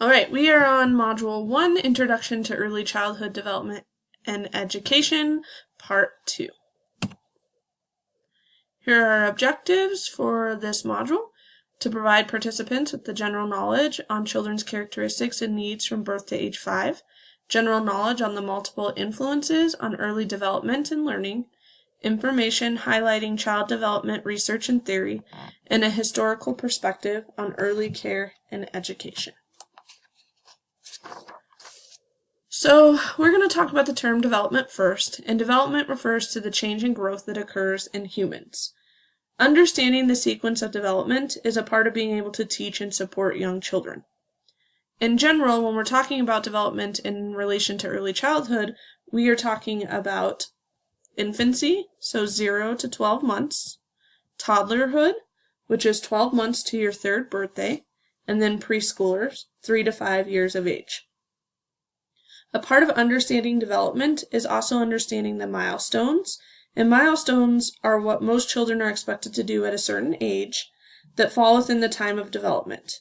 All right, we are on Module 1, Introduction to Early Childhood Development and Education, Part 2. Here are our objectives for this module: to provide participants with the general knowledge on children's characteristics and needs from birth to age 5, general knowledge on the multiple influences on early development and learning, information highlighting child development research and theory, and a historical perspective on early care and education. So we're going to talk about the term development first, and development refers to the change and growth that occurs in humans. Understanding the sequence of development is a part of being able to teach and support young children. In general, when we're talking about development in relation to early childhood, we are talking about infancy, so 0 to 12 months, toddlerhood, which is 12 months to your 3rd birthday, and then preschoolers, 3 to 5 years of age. A part of understanding development is also understanding the milestones, and milestones are what most children are expected to do at a certain age that fall within the time of development.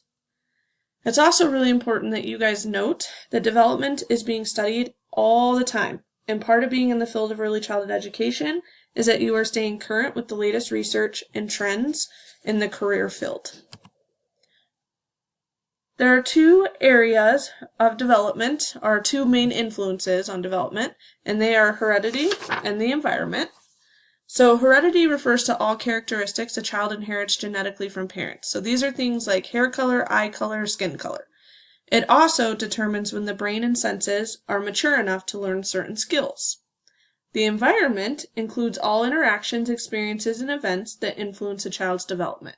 It's also really important that you guys note that development is being studied all the time, and part of being in the field of early childhood education is that you are staying current with the latest research and trends in the career field. There are 2 areas of development, or 2 main influences on development, and they are heredity and the environment. So heredity refers to all characteristics a child inherits genetically from parents. So these are things like hair color, eye color, skin color. It also determines when the brain and senses are mature enough to learn certain skills. The environment includes all interactions, experiences, and events that influence a child's development.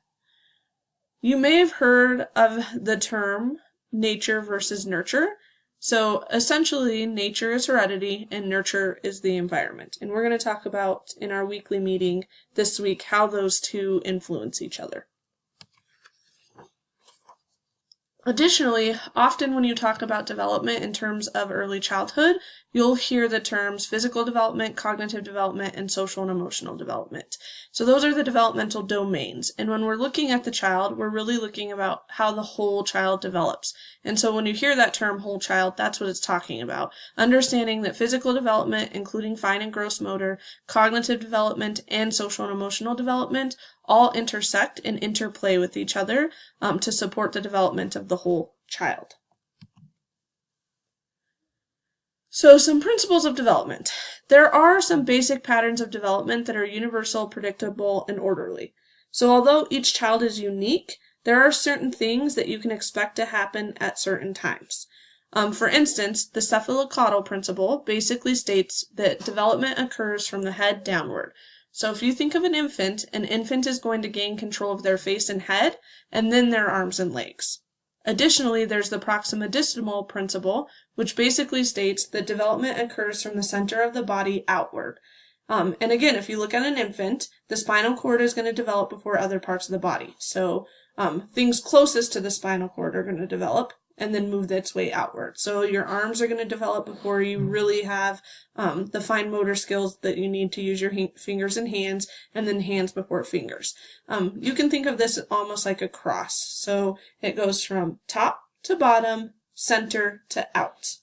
You may have heard of the term nature versus nurture. So essentially, nature is heredity and nurture is the environment. And we're going to talk about in our weekly meeting this week how those 2 influence each other. Additionally, often when you talk about development in terms of early childhood, you'll hear the terms physical development, cognitive development, and social and emotional development. So those are the developmental domains. And when we're looking at the child, we're really looking about how the whole child develops. And so when you hear that term whole child, that's what it's talking about. Understanding that physical development, including fine and gross motor, cognitive development, and social and emotional development all intersect and interplay with each other to support the development of the whole child. So some principles of development. There are some basic patterns of development that are universal, predictable, and orderly. So although each child is unique, there are certain things that you can expect to happen at certain times. For instance, the cephalocaudal principle basically states that development occurs from the head downward. So if you think of an infant is going to gain control of their face and head, and then their arms and legs. Additionally, there's the proximal principle, which basically states that development occurs from the center of the body outward. And again, if you look at an infant, the spinal cord is going to develop before other parts of the body. So things closest to the spinal cord are going to develop and then move its way outward. So your arms are going to develop before you really have the fine motor skills that you need to use your fingers and hands, and then hands before fingers. You can think of this almost like a cross. So it goes from top to bottom, center to out.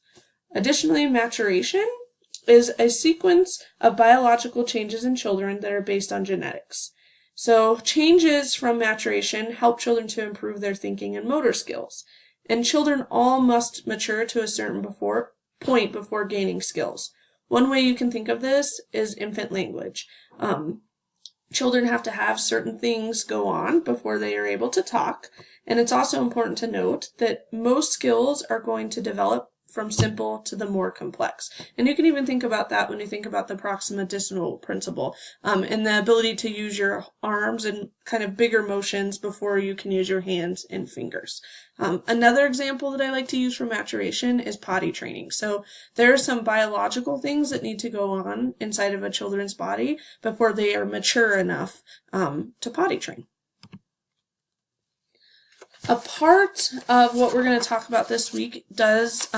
Additionally, maturation is a sequence of biological changes in children that are based on genetics. So changes from maturation help children to improve their thinking and motor skills. And children all must mature to a certain point before gaining skills. One way you can think of this is infant language. Children have to have certain things go on before they are able to talk. And it's also important to note that most skills are going to develop from simple to the more complex. And you can even think about that when you think about the proximal principle, and the ability to use your arms and kind of bigger motions before you can use your hands and fingers. Another example that I like to use for maturation is potty training. So there are some biological things that need to go on inside of a children's body before they are mature enough to potty train. A part of what we're going to talk about this week does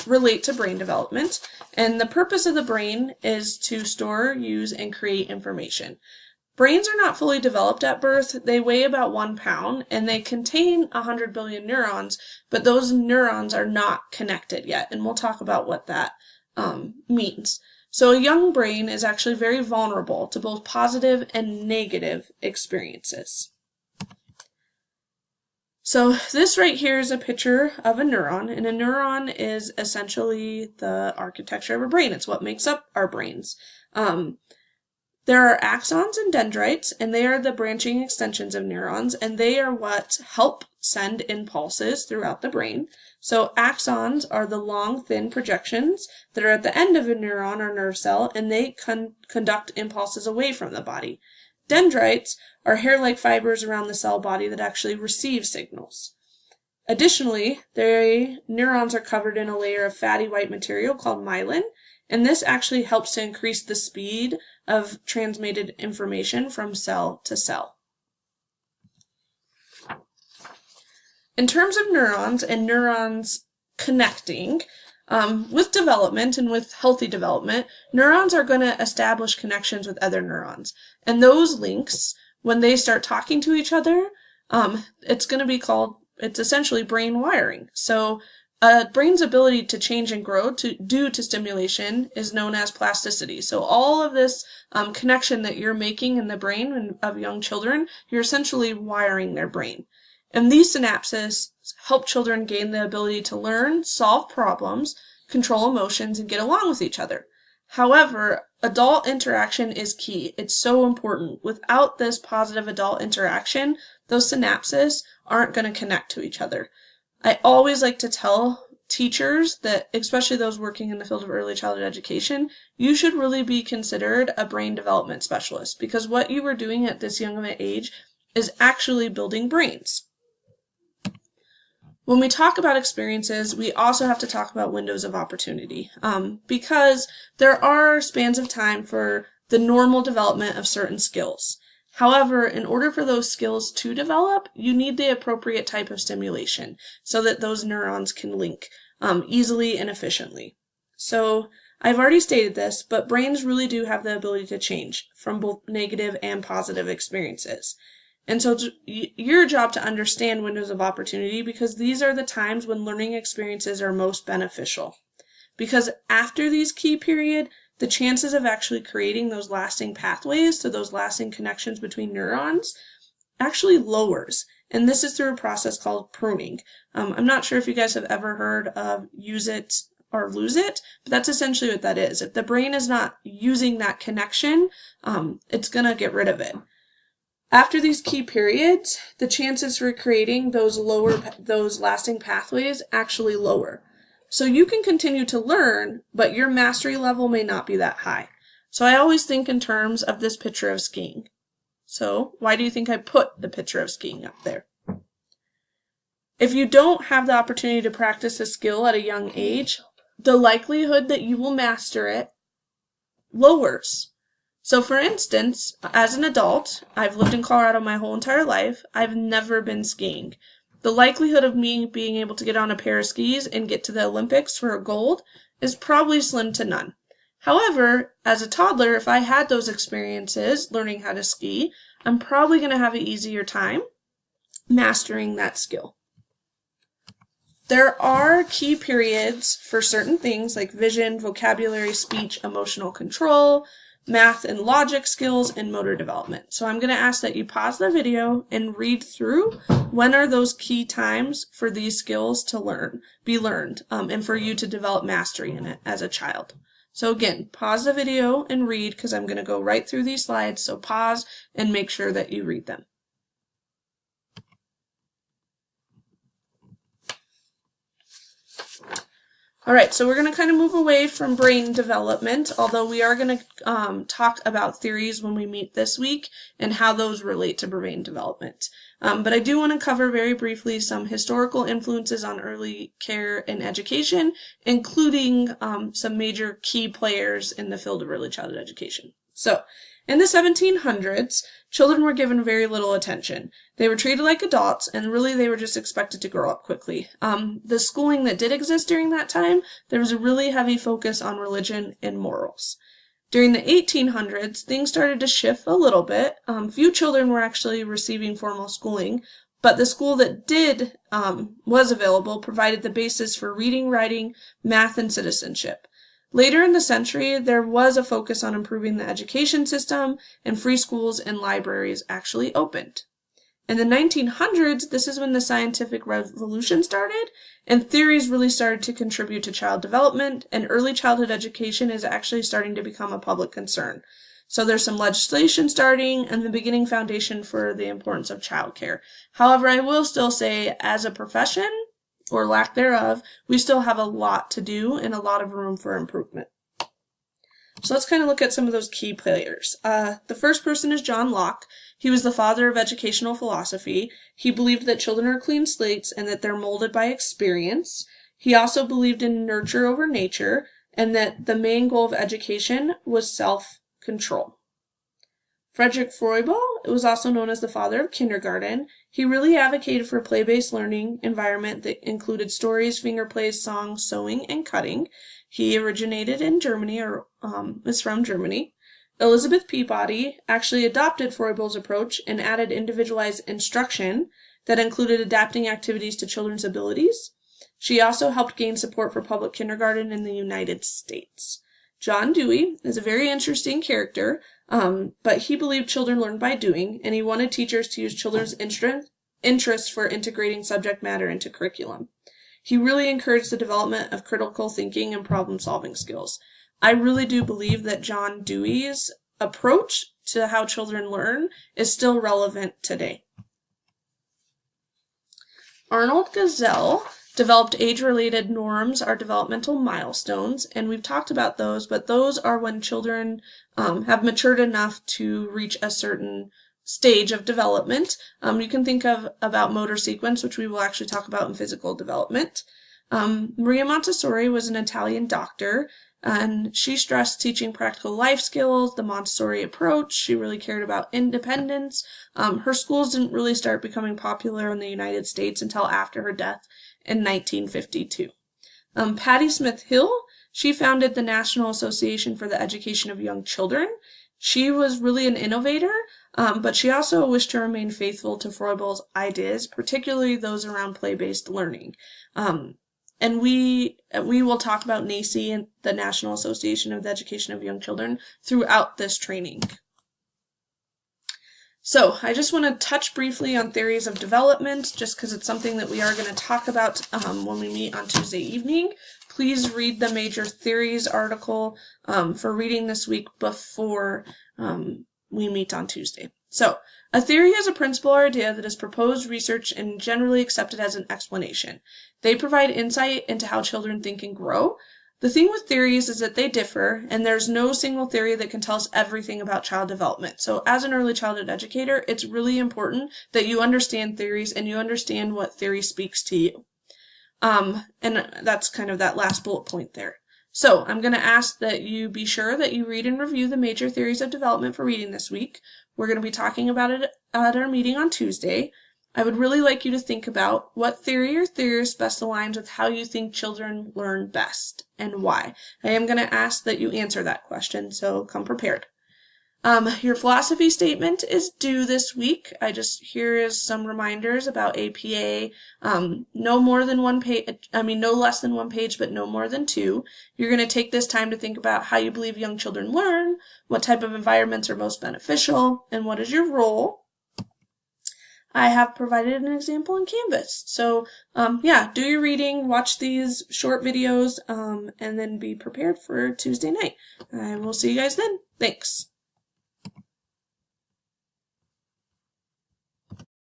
relate to brain development, and the purpose of the brain is to store, use, and create information. Brains are not fully developed at birth. They weigh about 1 pound and they contain 100 billion neurons, but those neurons are not connected yet, and we'll talk about what that means. So a young brain is actually very vulnerable to both positive and negative experiences. So this right here is a picture of a neuron, and a neuron is essentially the architecture of a brain. It's what makes up our brains. There are axons and dendrites, and they are the branching extensions of neurons, and they are what help send impulses throughout the brain. So axons are the long, thin projections that are at the end of a neuron or nerve cell, and they conduct impulses away from the body. Dendrites are hair-like fibers around the cell body that actually receive signals. Additionally, neurons are covered in a layer of fatty white material called myelin, and this actually helps to increase the speed of transmitted information from cell to cell. In terms of neurons and neurons connecting, with development and with healthy development, neurons are going to establish connections with other neurons. And those links, when they start talking to each other, it's essentially brain wiring. So a brain's ability to change and grow due to stimulation is known as plasticity. So all of this connection that you're making in the brain of young children, you're essentially wiring their brain. And these synapses help children gain the ability to learn, solve problems, control emotions, and get along with each other. However, adult interaction is key. It's so important. Without this positive adult interaction, those synapses aren't going to connect to each other. I always like to tell teachers that, especially those working in the field of early childhood education, you should really be considered a brain development specialist, because what you are doing at this young of an age is actually building brains. When we talk about experiences, we also have to talk about windows of opportunity, because there are spans of time for the normal development of certain skills. However, in order for those skills to develop, you need the appropriate type of stimulation so that those neurons can link easily and efficiently. So I've already stated this, but brains really do have the ability to change from both negative and positive experiences. And so it's your job to understand windows of opportunity, because these are the times when learning experiences are most beneficial. Because after these key period, the chances of actually creating those lasting pathways to those lasting connections between neurons actually lowers. And this is through a process called pruning. I'm not sure if you guys have ever heard of use it or lose it, but that's essentially what that is. If the brain is not using that connection, it's going to get rid of it. After these key periods, the chances for creating those lasting pathways actually lower. So you can continue to learn, but your mastery level may not be that high. So I always think in terms of this picture of skiing. So why do you think I put the picture of skiing up there? If you don't have the opportunity to practice a skill at a young age, the likelihood that you will master it lowers. So for instance, as an adult, I've lived in Colorado my whole entire life. I've never been skiing. The likelihood of me being able to get on a pair of skis and get to the Olympics for a gold is probably slim to none. However, as a toddler, if I had those experiences learning how to ski, I'm probably going to have an easier time mastering that skill. There are key periods for certain things like vision, vocabulary, speech, emotional control, math and logic skills, and motor development. So I'm going to ask that you pause the video and read through when are those key times for these skills to be learned, and for you to develop mastery in it as a child. So again, pause the video and read, because I'm going to go right through these slides, so pause and make sure that you read them. All right, so we're going to kind of move away from brain development, although we are going to talk about theories when we meet this week and how those relate to brain development. But I do want to cover very briefly some historical influences on early care and education, including some major key players in the field of early childhood education. So, in the 1700s, children were given very little attention. They were treated like adults, and really they were just expected to grow up quickly. The schooling that did exist during that time, there was a really heavy focus on religion and morals. During the 1800s, things started to shift a little bit. Few children were actually receiving formal schooling, but the school that did was available provided the basis for reading, writing, math, and citizenship. Later in the century, there was a focus on improving the education system, and free schools and libraries actually opened. In the 1900s, this is when the scientific revolution started, and theories really started to contribute to child development, and early childhood education is actually starting to become a public concern. So there's some legislation starting and the beginning foundation for the importance of childcare. However, I will still say, as a profession, or lack thereof, we still have a lot to do and a lot of room for improvement. So let's kind of look at some of those key players. The first person is John Locke. He was the father of educational philosophy. He believed that children are clean slates and that they're molded by experience. He also believed in nurture over nature and that the main goal of education was self-control. Friedrich Froebel was also known as the father of kindergarten. He really advocated for a play-based learning environment that included stories, finger plays, songs, sewing, and cutting. He originated in Germany, or is from Germany. Elizabeth Peabody actually adopted Froebel's approach and added individualized instruction that included adapting activities to children's abilities. She also helped gain support for public kindergarten in the United States. John Dewey is a very interesting character, but he believed children learn by doing, and he wanted teachers to use children's interests for integrating subject matter into curriculum. He really encouraged the development of critical thinking and problem-solving skills. I really do believe that John Dewey's approach to how children learn is still relevant today. Arnold Gesell developed age-related norms are developmental milestones, and we've talked about those, but those are when children have matured enough to reach a certain stage of development. You can think about motor sequence, which we will actually talk about in physical development. Maria Montessori was an Italian doctor, and she stressed teaching practical life skills, the Montessori approach. She really cared about independence. Her schools didn't really start becoming popular in the United States until after her death in 1952. Patti Smith Hill, she founded the National Association for the Education of Young Children. She was really an innovator, but she also wished to remain faithful to Froebel's ideas, particularly those around play-based learning. And we will talk about NAEYC, and the National Association of the Education of Young Children, throughout this training. So I just want to touch briefly on theories of development, just because it's something that we are going to talk about when we meet on Tuesday evening. Please read the Major Theories article for reading this week before we meet on Tuesday. So, a theory is a principle or idea that is proposed, researched, and generally accepted as an explanation. They provide insight into how children think and grow. The thing with theories is that they differ, and there's no single theory that can tell us everything about child development. So as an early childhood educator, it's really important that you understand theories and you understand what theory speaks to you. And that's kind of that last bullet point there. So I'm going to ask that you be sure that you read and review the Major Theories of Development for reading this week. We're going to be talking about it at our meeting on Tuesday. I would really like you to think about what theory or theorist best aligns with how you think children learn best and why. I am going to ask that you answer that question, so come prepared. Your philosophy statement is due this week. Here is some reminders about APA. No less than one page, but no more than 2. You're going to take this time to think about how you believe young children learn, what type of environments are most beneficial, and what is your role. I have provided an example in Canvas. So, do your reading, watch these short videos, and then be prepared for Tuesday night. And we'll see you guys then. Thanks.